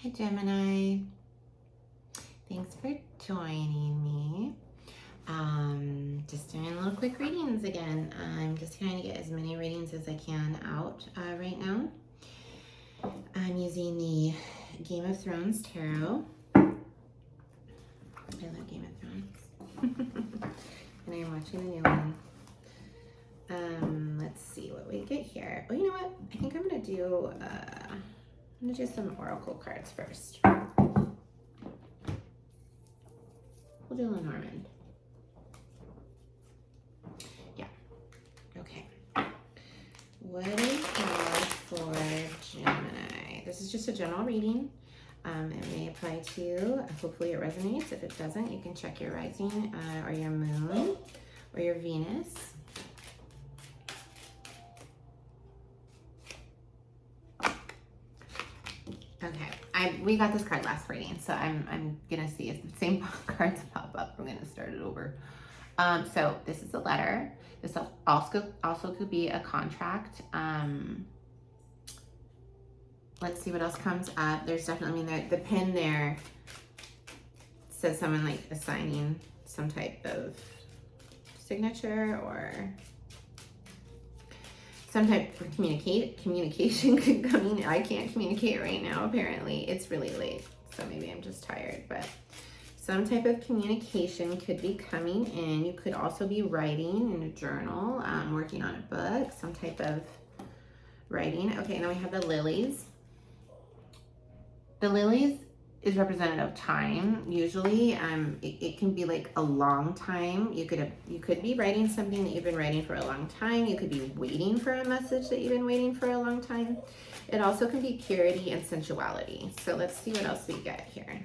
Hi Gemini, thanks for joining me. Just doing little quick readings again. I'm just trying to get as many readings as I can out right now. I'm using the Game of Thrones Tarot. I love Game of Thrones. And I'm watching the new one. Let's see what we get here. Oh, you know what? I think I'm gonna do some oracle cards first. We'll do Lenormand. Yeah. Okay. What do we have for Gemini? This is just a general reading. It may apply to you. Hopefully it resonates. If it doesn't, you can check your rising or your moon or your Venus. Okay, we got this card last reading, so I'm gonna see if the same cards pop up. I'm gonna start it over. So this is a letter. This also could be a contract. Let's see what else comes up. There's definitely, I mean, the pin there says someone like assigning some type of signature or some type of communication could come in. I can't communicate right now, apparently. It's really late, so maybe I'm just tired, but some type of communication could be coming in. You could also be writing in a journal, working on a book, some type of writing. Okay, now we have the lilies. The lilies is representative of time. Usually, it can be like a long time. You could be writing something that you've been writing for a long time. You could be waiting for a message that you've been waiting for a long time. It also can be purity and sensuality. So let's see what else we get here.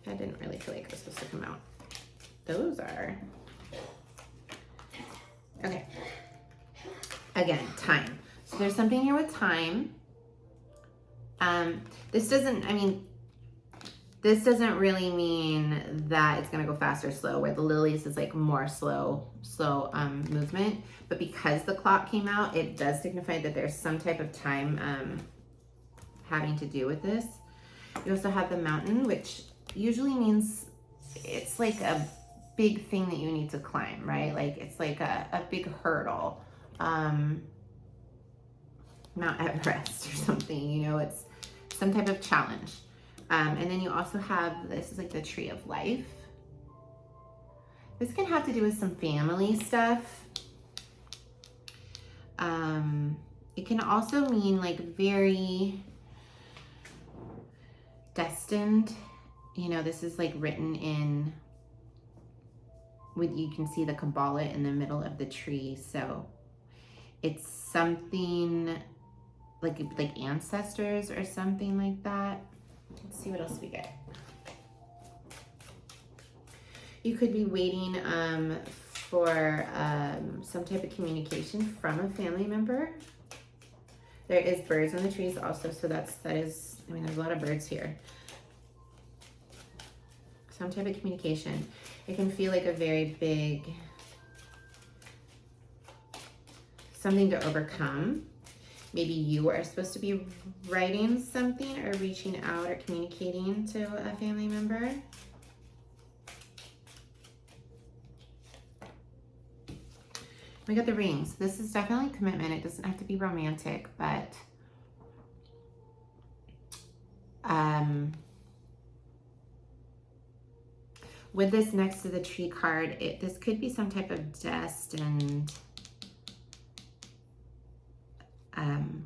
I didn't really feel like it was supposed to come out. Those are okay. Again, time. So there's something here with time. This doesn't really mean that it's gonna go fast or slow, where the lilies is like more slow movement. But because the clock came out, it does signify that there's some type of time having to do with this. You also have the mountain, which usually means it's like a big thing that you need to climb, right? Like it's like a big hurdle. Mount Everest or something, you know, it's some type of challenge. And then you also have, this is like the tree of life. This can have to do with some family stuff. It can also mean like very destined. You know, this is like written in, you can see the Kabbalah in the middle of the tree. So it's something like ancestors or something like that. Let's see what else we get. You could be waiting for some type of communication from a family member. There is birds in the trees also, so that is, I mean, there's a lot of birds here. Some type of communication. It can feel like a very big, something to overcome. Maybe you are supposed to be writing something or reaching out or communicating to a family member. We got the rings. This is definitely commitment. It doesn't have to be romantic, but with this next to the tree card, this could be some type of destined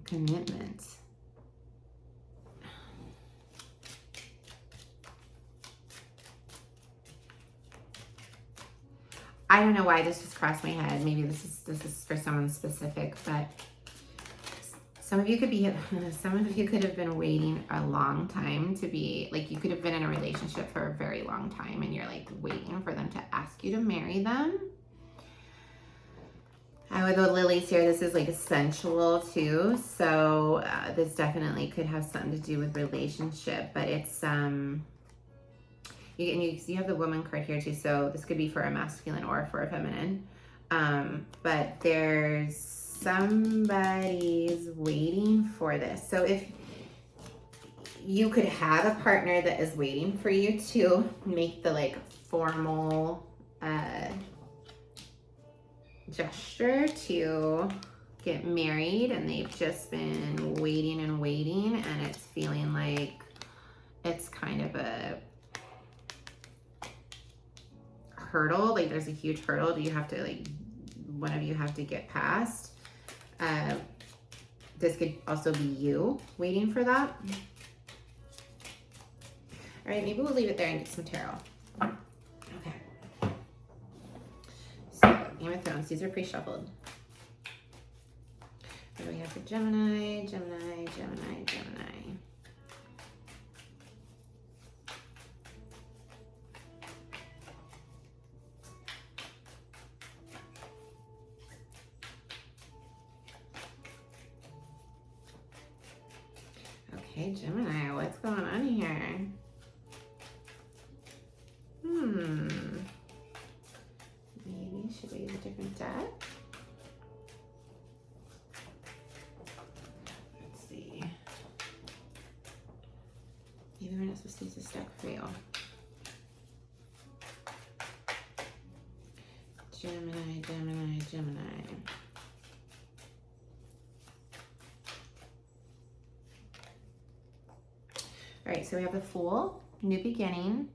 commitment. I don't know why this just crossed my head. Maybe this is for someone specific, but some of you could have been waiting a long time to be, like, you could have been in a relationship for a very long time and you're like waiting for them to ask you to marry them. With the lilies here, this is like sensual too. So this definitely could have something to do with relationship, but it's, you have the woman card here too. So this could be for a masculine or for a feminine. But there's somebody's waiting for this. So if you could have a partner that is waiting for you to make the like formal gesture to get married, and they've just been waiting and waiting, and it's feeling like it's kind of a hurdle, like there's a huge hurdle that you have to, like, one of you have to get past. This could also be you waiting for that. All right, maybe we'll leave it there and get some tarot. Okay. So, Game of Thrones, these are pre-shuffled. What do we have for Gemini, Gemini, Gemini, Gemini? Okay, Gemini, what's going on here? Maybe, should we use a different deck? Let's see. Maybe we're not supposed to use this deck for you. Gemini, Gemini, Gemini. All right, so we have the Fool, New Beginning.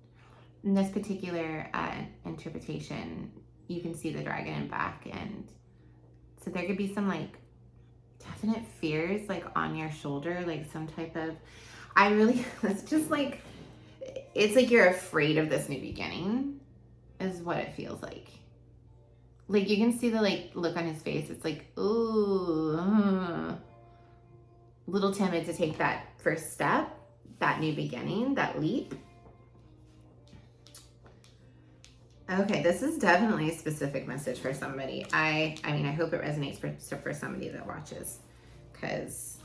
In this particular interpretation, you can see the dragon in back, and so there could be some like definite fears like on your shoulder, like some type of, it's just like, it's like you're afraid of this new beginning is what it feels like. Like you can see the like look on his face. It's like, ooh, a little timid to take that first step, that new beginning, that leap. Okay, this is definitely a specific message for somebody. I mean, I hope it resonates for somebody that watches, because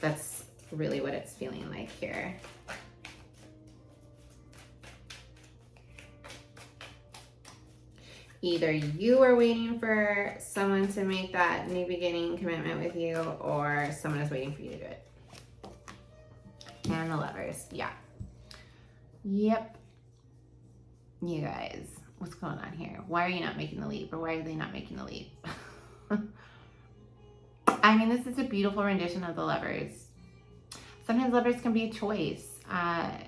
that's really what it's feeling like here. Either you are waiting for someone to make that new beginning commitment with you, or someone is waiting for you to do it. And the Lovers, yeah. Yep. You guys, what's going on here? Why are you not making the leap, or why are they not making the leap? I mean, this is a beautiful rendition of the Lovers. Sometimes lovers can be a choice. I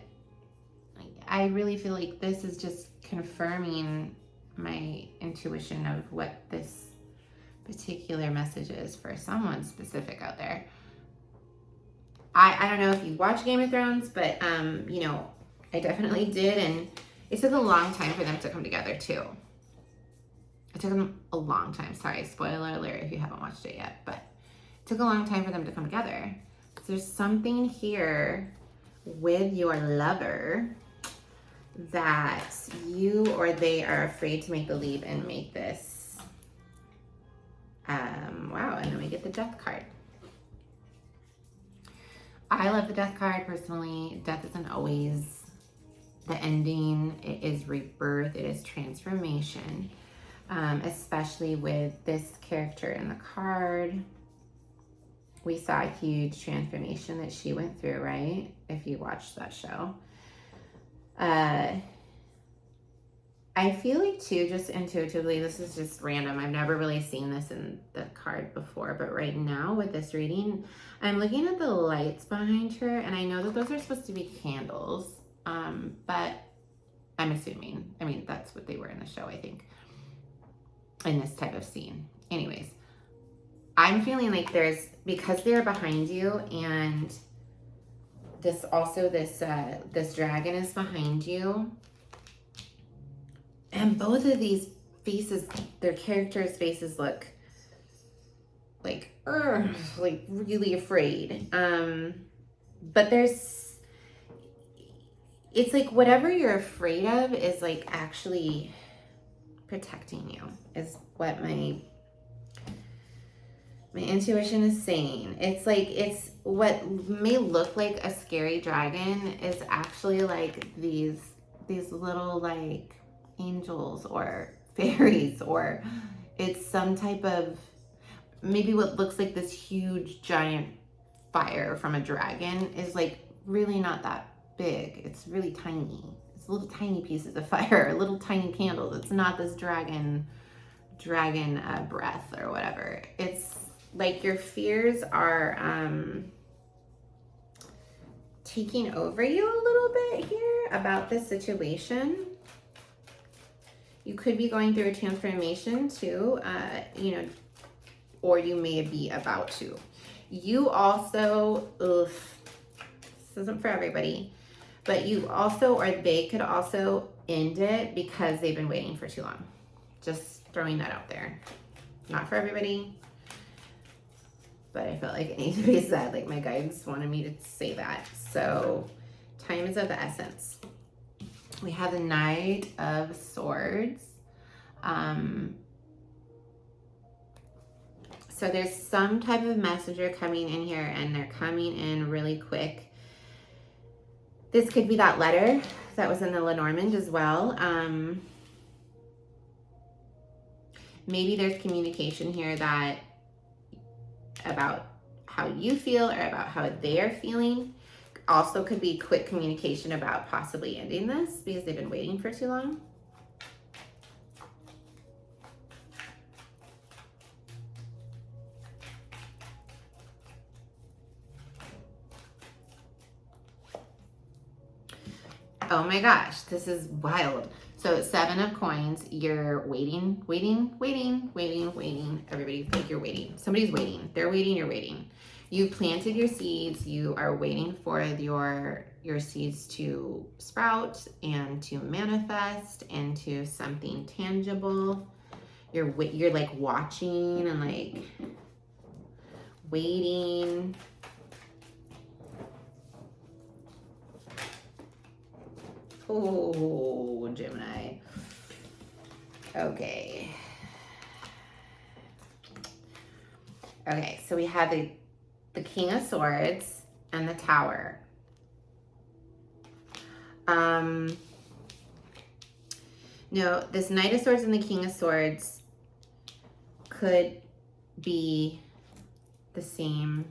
really feel like this is just confirming my intuition of what this particular message is for someone specific out there. I don't know if you watch Game of Thrones, but you know, I definitely did, and it took a long time for them to come together too. It took them a long time. Sorry, spoiler alert if you haven't watched it yet, but it took a long time for them to come together. So there's something here with your lover that you or they are afraid to make the leap and make this. Wow, and then we get the Death card. I love the Death card personally. Death isn't always the ending. It is rebirth. It is transformation, especially with this character in the card. We saw a huge transformation that she went through, right? If you watched that show. I feel like too, just intuitively, this is just random. I've never really seen this in the card before, but right now with this reading, I'm looking at the lights behind her, and I know that those are supposed to be candles, but I'm assuming, I mean, that's what they were in the show, I think, in this type of scene. Anyways, I'm feeling like because they're behind you, and this dragon is behind you, and both of these faces, their characters' faces look like really afraid. But it's like whatever you're afraid of is like actually protecting you, is what my intuition is saying. It's like, it's what may look like a scary dragon is actually like these little like angels or fairies, or it's some type of, maybe what looks like this huge giant fire from a dragon is like really not that big. It's really tiny. It's little tiny pieces of fire, little tiny candles. It's not this dragon breath or whatever. It's like your fears are taking over you a little bit here about this situation. You could be going through a transformation too, you know, or you may be about to. You also, this isn't for everybody, but you also, or they could also end it because they've been waiting for too long. Just throwing that out there. Not for everybody, but I felt like it needed to be said. Like my guides wanted me to say that. So time is of the essence. We have the Knight of Swords. So there's some type of messenger coming in here, and they're coming in really quick. This could be that letter that was in the Lenormand as well. Maybe there's communication here that about how you feel or about how they're feeling. Also could be quick communication about possibly ending this because they've been waiting for too long. Oh my gosh, this is wild. So 7 of Coins, you're waiting. Everybody's like, you're waiting. Somebody's waiting. They're waiting, you're waiting. You've planted your seeds. You are waiting for your seeds to sprout and to manifest into something tangible. You're like watching and like waiting. Oh, Gemini. Okay. Okay, so we have the King of Swords and the Tower. No, this Knight of Swords and the King of Swords could be the same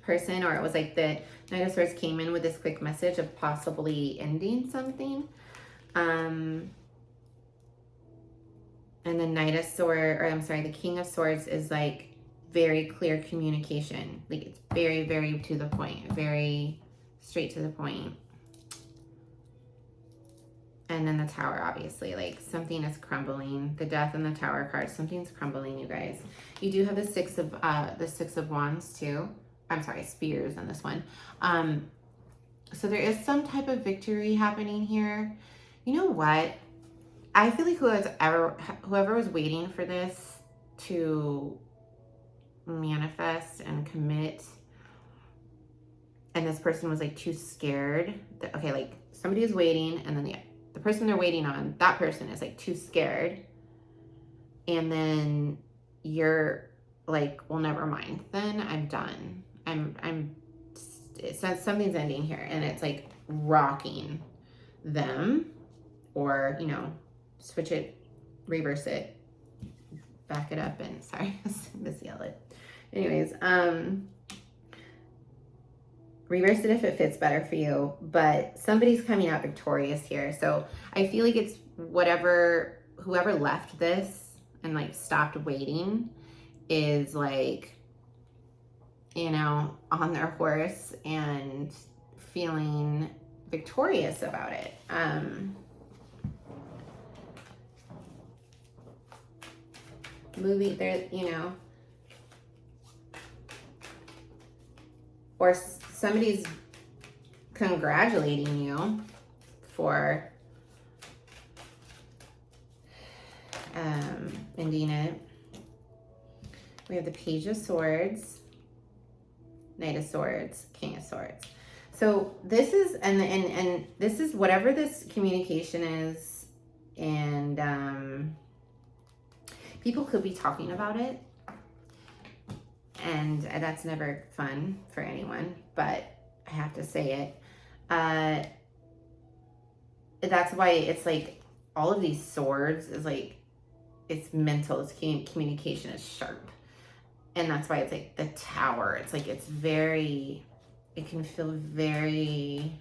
person, or it was like the Knight of Swords came in with this quick message of possibly ending something. And the Knight of Swords, or I'm sorry, the King of Swords is like very clear communication. Like it's very, very to the point, very straight to the point. And then the Tower, obviously, like something is crumbling. The Death and the Tower card, something's crumbling, you guys. You do have the Six of Wands too. I'm sorry, Spears on this one. So there is some type of victory happening here. You know what? I feel like whoever was waiting for this to manifest and commit, and this person was like too scared. Okay, like somebody is waiting, and then the person they're waiting on, that person is like too scared, and then you're like, well, never mind. Then I'm done. It says something's ending here, and it's like rocking them, or you know, switch it, reverse it, back it up, and sorry, misspelled it. Anyways, reverse it if it fits better for you, but somebody's coming out victorious here. So I feel like it's whoever left this and like stopped waiting is like, you know, on their horse and feeling victorious about it. Moving there, you know, or somebody's congratulating you for ending it. We have the Page of Swords, Knight of Swords, King of Swords. So this is, and this is whatever this communication is, and people could be talking about it, and that's never fun for anyone, but I have to say it. That's why it's like all of these swords is like, it's mental, it's communication is sharp. And that's why it's like the Tower. It's like, it's very it can feel very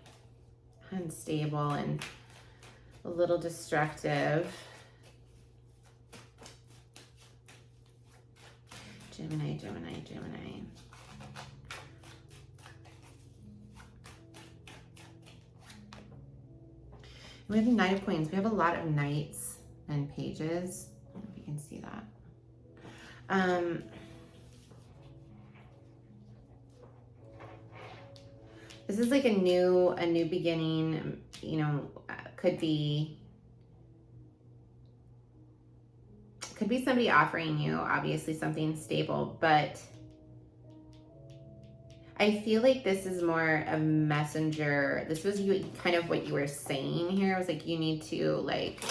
unstable and a little destructive. Gemini, Gemini, Gemini. We have the Knight of Coins. We have a lot of knights and pages. I don't know if you can see that. This is like a new beginning, you know, could be somebody offering you, obviously, something stable, but I feel like this is more a messenger. This was kind of what you were saying here. It was like, you need to like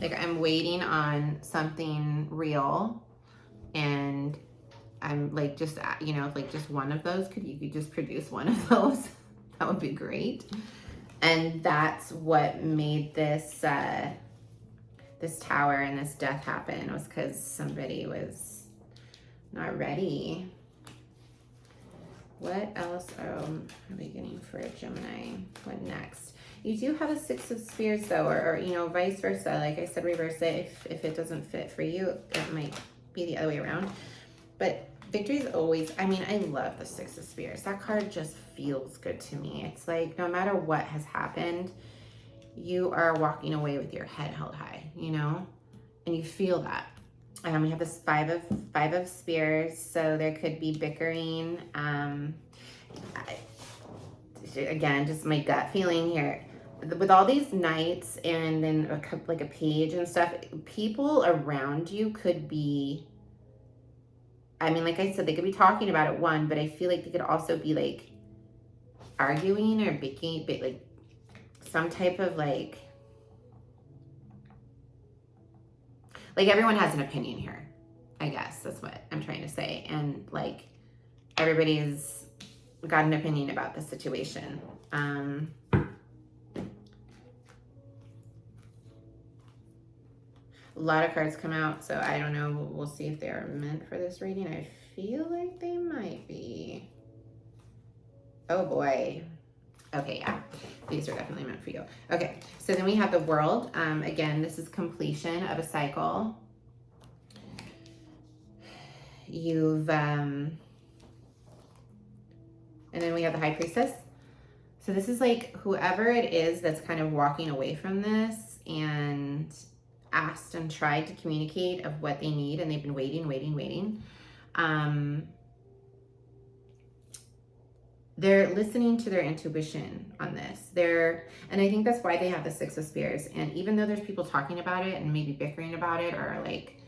I'm waiting on something real, and I'm like, just, you know, like just one of those. You could just produce one of those. That would be great. And that's what made this, this tower and this death happen, was because somebody was not ready. What else are we getting for a Gemini? What next? You do have a Six of Spears though, or you know, vice versa. Like I said, reverse it. If it doesn't fit for you, it might be the other way around. But victory is always, I mean, I love the Six of Spears. That card just feels good to me. It's like, no matter what has happened, you are walking away with your head held high, you know, and you feel that. We have this five of Spears, so there could be bickering. Again, just my gut feeling here. With all these knights and then like a page and stuff, people around you could be, I mean, like I said, they could be talking about it, one, but I feel like they could also be like arguing or bickering, like some type of like everyone has an opinion here, I guess that's what I'm trying to say. And like everybody's got an opinion about the situation. A lot of cards come out, so I don't know. We'll see if they are meant for this reading. I feel like they might be. Oh boy. Okay, yeah. These are definitely meant for you. Okay, so then we have the World. Again, this is completion of a cycle. You've, and then we have the High Priestess. So this is like whoever it is that's kind of walking away from this and asked and tried to communicate of what they need, and they've been waiting. They're listening to their intuition on this. And I think that's why they have the Six of Spears. And even though there's people talking about it and maybe bickering about it, or like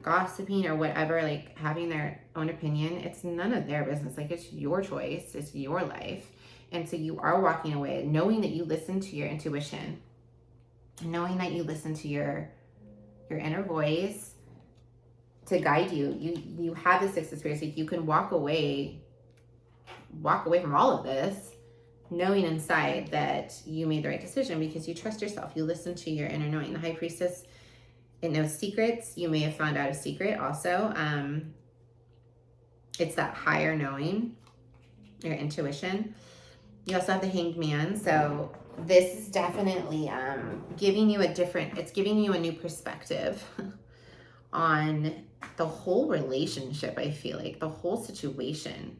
gossiping or whatever, like having their own opinion, it's none of their business. Like, it's your choice, it's your life. And so you are walking away knowing that you listen to your intuition, knowing that you listen to your inner voice to guide you. You have the Six of Spears. Like, you can walk away from all of this knowing inside that you made the right decision because you trust yourself. You listen to your inner knowing. The High Priestess, it knows secrets. You may have found out a secret also. It's that higher knowing, your intuition. You also have the Hanged Man. So this is definitely giving you it's giving you a new perspective on the whole relationship. I feel like the whole situation.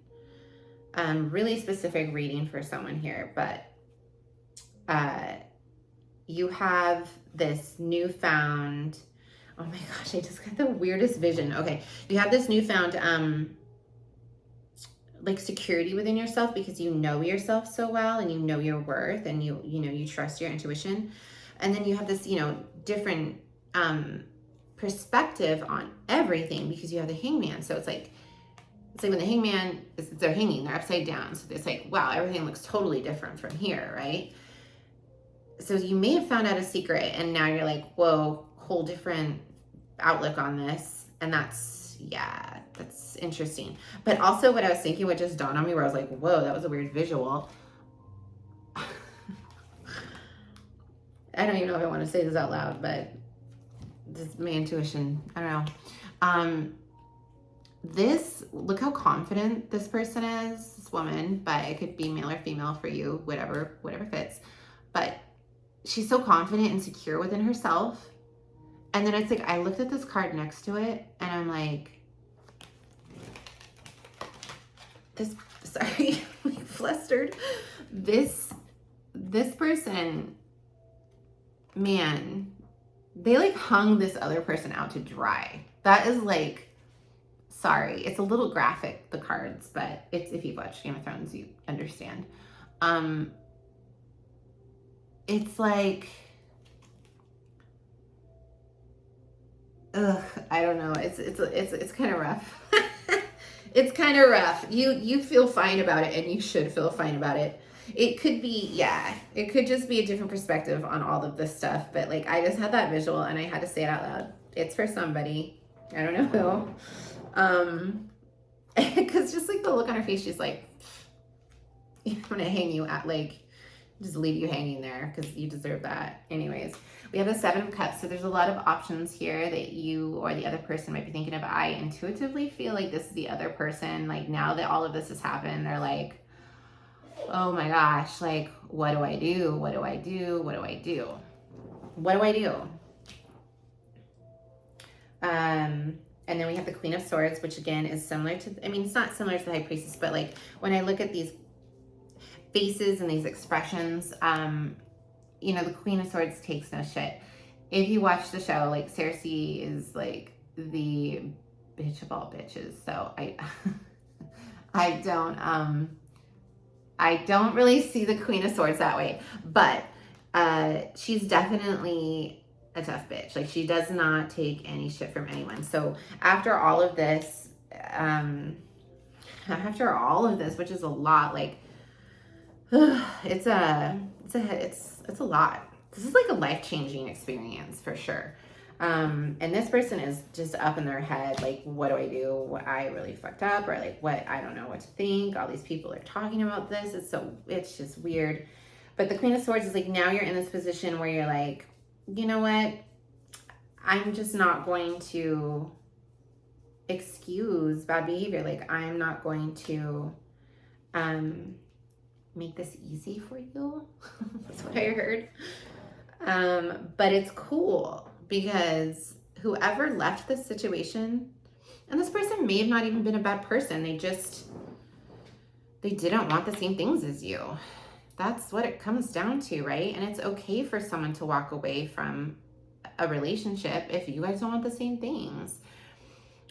Really specific reading for someone here, but you have this newfound, oh my gosh, I just got the weirdest vision. Okay, you have this newfound like security within yourself because you know yourself so well and you know your worth, and you trust your intuition. And then you have this, different perspective on everything because you have the Hangman. So it's like when the Hangman they're hanging, they're upside down. So it's like, wow, everything looks totally different from here, right? So you may have found out a secret and now you're like, whoa, whole different outlook on this. And that's interesting. But also what I was thinking, what just dawned on me, where I was like, whoa, that was a weird visual. I don't even know if I want to say this out loud, but this is my intuition. I don't know. look how confident this person is, this woman, but it could be male or female for you, whatever fits. But she's so confident and secure within herself. And then it's like, I looked at this card next to it and I'm like, sorry, I'm like flustered. This person, man, they like hung this other person out to dry. That is like, sorry, it's a little graphic, the cards, but it's, if you've watched Game of Thrones, you understand. It's like, I don't know. It's kind of rough. It's kind of rough. You feel fine about it, and you should feel fine about it. It could be, yeah, it could just be a different perspective on all of this stuff. But like, I just had that visual, and I had to say it out loud. It's for somebody. I don't know who. Because just like the look on her face, she's like, I'm gonna hang you at, like, just leave you hanging there because you deserve that. Anyways, we have the 7 of Cups. So there's a lot of options here that you or the other person might be thinking of. I intuitively feel like this is the other person. Like, now that all of this has happened, they're like, oh my gosh, like, what do I do? What do I do? What do I do? What do I do? And then we have the Queen of Swords, which again is similar to, I mean, it's not similar to the High Priestess, but like when I look at these faces and these expressions, you know, the Queen of Swords takes no shit. If you watch the show, like, Cersei is like the bitch of all bitches. So I don't really see the Queen of Swords that way, but she's definitely a tough bitch. Like, she does not take any shit from anyone. So after all of this, which is a lot, like, it's a lot. This is like a life-changing experience for sure. And this person is just up in their head, like, what do I do? What, I really fucked up, or like, what, I don't know what to think. All these people are talking about this. It's just weird. But the Queen of Swords is like, now you're in this position where you're like, you know what? I'm just not going to excuse bad behavior. Like, I'm not going to make this easy for you. That's what I heard. But it's cool because whoever left this situation, and this person may have not even been a bad person, they didn't want the same things as you. That's what it comes down to, right? And it's okay for someone to walk away from a relationship if you guys don't want the same things.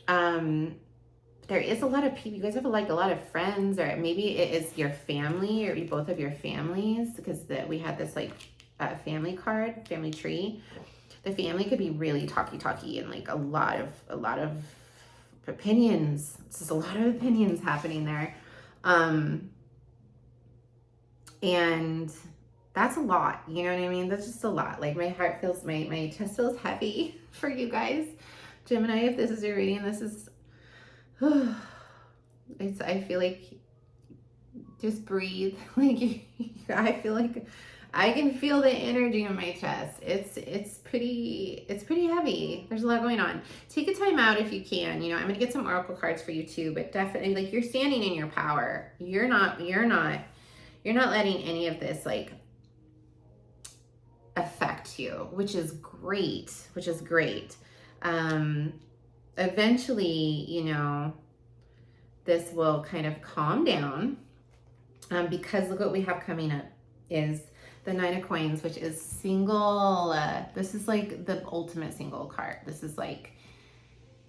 There is a lot of people, you guys have like a lot of friends, or maybe it is your family, or both of your families, because we had this like family card, family tree. The family could be really talky and like a lot of opinions. There's a lot of opinions happening there. And that's a lot, you know what I mean? That's just a lot. Like, my heart feels, my chest feels heavy for you guys. Gemini, if this is your reading, this is, I feel like, just breathe. Like, I feel like I can feel the energy in my chest. It's pretty heavy. There's a lot going on. Take a time out if you can. You know, I'm gonna get some oracle cards for you too, but definitely, like, you're standing in your power. You're not letting any of this like affect you, which is great. Eventually, you know, this will kind of calm down, because look what we have coming up is the 9 of Coins, which is single. This is like the ultimate single card. This is like,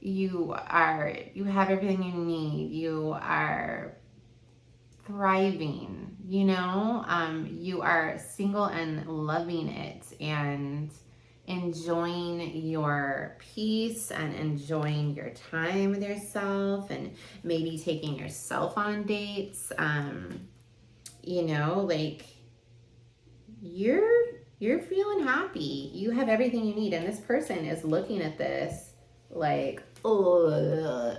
you have everything you need. You are thriving, you know, you are single and loving it and enjoying your peace and enjoying your time with yourself, and maybe taking yourself on dates. You know, like, you're feeling happy. You have everything you need, and this person is looking at this like, oh,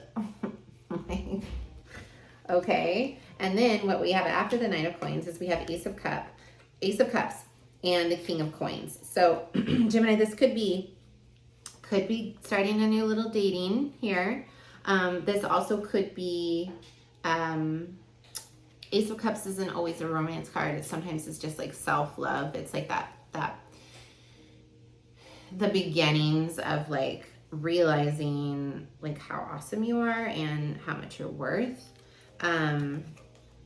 okay. And then what we have after the 9 of Coins is we have Ace of Cups, and the King of Coins. So Gemini, this could be starting a new little dating here. This also could be, Ace of Cups isn't always a romance card. Sometimes it's just like self-love. It's like that the beginnings of like realizing like how awesome you are and how much you're worth.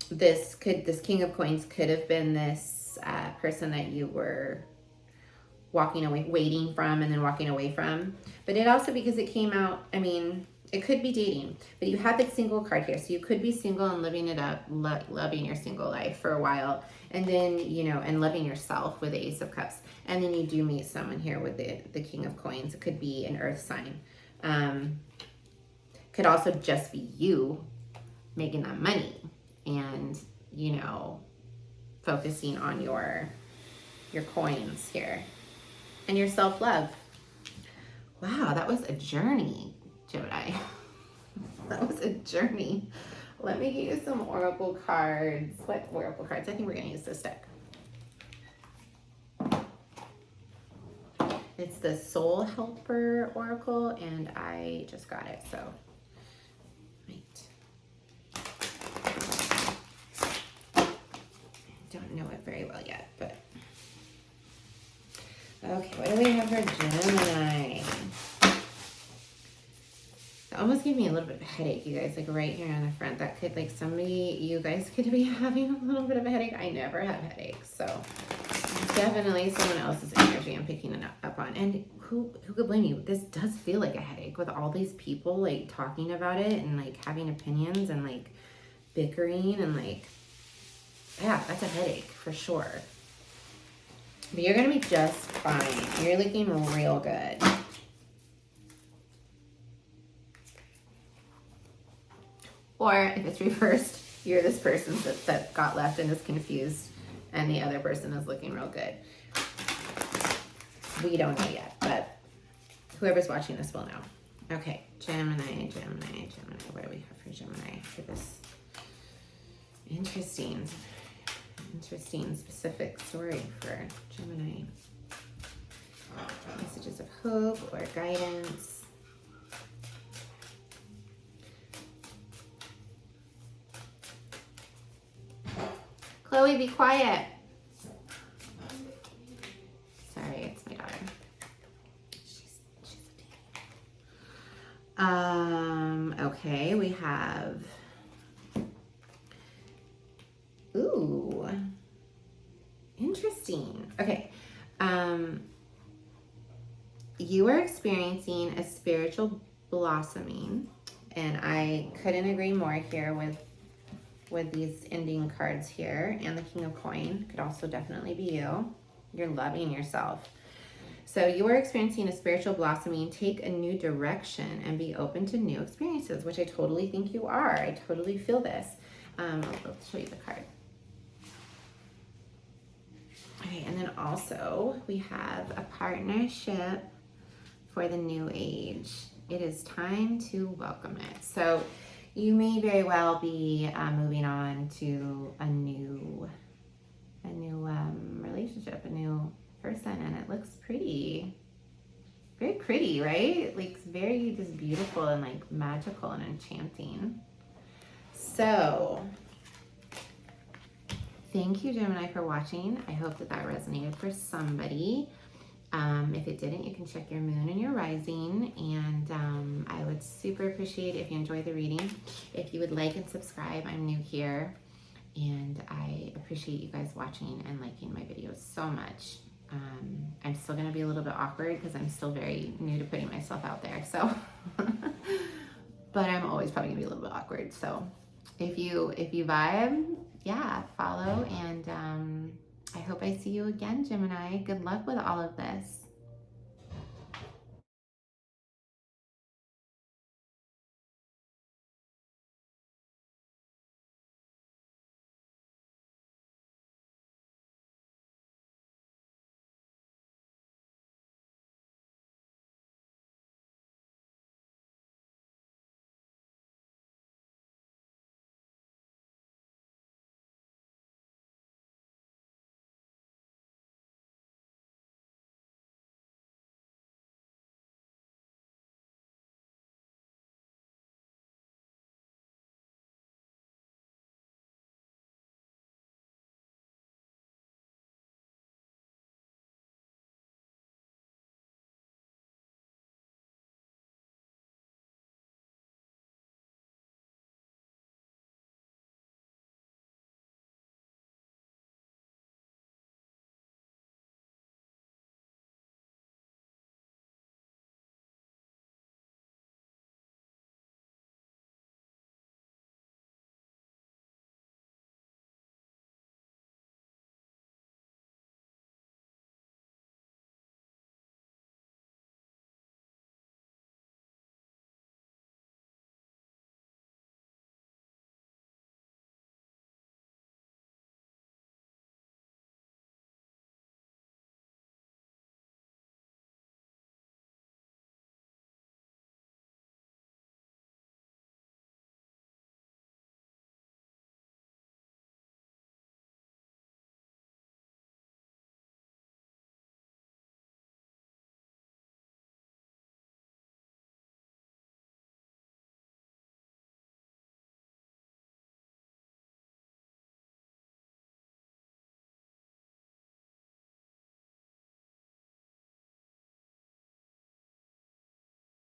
This King of Coins could have been this person that you were waiting from and then walking away from. But it also, because it came out, I mean, it could be dating, but you had the single card here. So you could be single and living it up, loving your single life for a while. And then, you know, and loving yourself with the Ace of Cups. And then you do meet someone here with the King of Coins. It could be an earth sign. Could also just be you making that money and, you know, focusing on your coins here and your self-love. Wow, that was a journey, Gemini. That was a journey. Let me get you some oracle cards. What oracle cards? I think we're going to use this deck. It's the Soul Helper Oracle, and I just got it, so wait. Don't know it very well yet, but okay, what do we have for Gemini? It almost gave me a little bit of a headache, you guys, like right here on the front. That could, like, you guys could be having a little bit of a headache. I never have headaches, so definitely someone else's energy I'm picking it up on. And who could blame you? This does feel like a headache with all these people, like, talking about it and, like, having opinions and, like, bickering and, like, yeah, that's a headache for sure. But you're going to be just fine. You're looking real good. Or if it's reversed, you're this person that got left and is confused, and the other person is looking real good. We don't know yet, but whoever's watching this will know. Okay, Gemini. What do we have for Gemini for this interesting specific story for Gemini? Messages of hope or guidance. Chloe, be quiet. Sorry, it's my daughter. She's a okay, we have, ooh, interesting. Okay, you are experiencing a spiritual blossoming, and I couldn't agree more here with these ending cards here. And the King of Coin could also definitely be you. You're loving yourself. So you are experiencing a spiritual blossoming. Take a new direction and be open to new experiences, which I totally think you are. I totally feel this. I'll show you the card. Okay, and then also we have a partnership for the new age. It is time to welcome it. So you may very well be moving on to a new relationship, a new person, and it looks pretty, very pretty, right? Like, it's very just beautiful and like magical and enchanting. So thank you, Gemini, for watching. I hope that resonated for somebody. If it didn't, you can check your moon and your rising, and I would super appreciate if you enjoyed the reading. If you would like and subscribe, I'm new here, and I appreciate you guys watching and liking my videos so much. I'm still going to be a little bit awkward because I'm still very new to putting myself out there, so but I'm always probably going to be a little bit awkward. So if you vibe, yeah, follow, and I hope I see you again, Gemini. Good luck with all of this.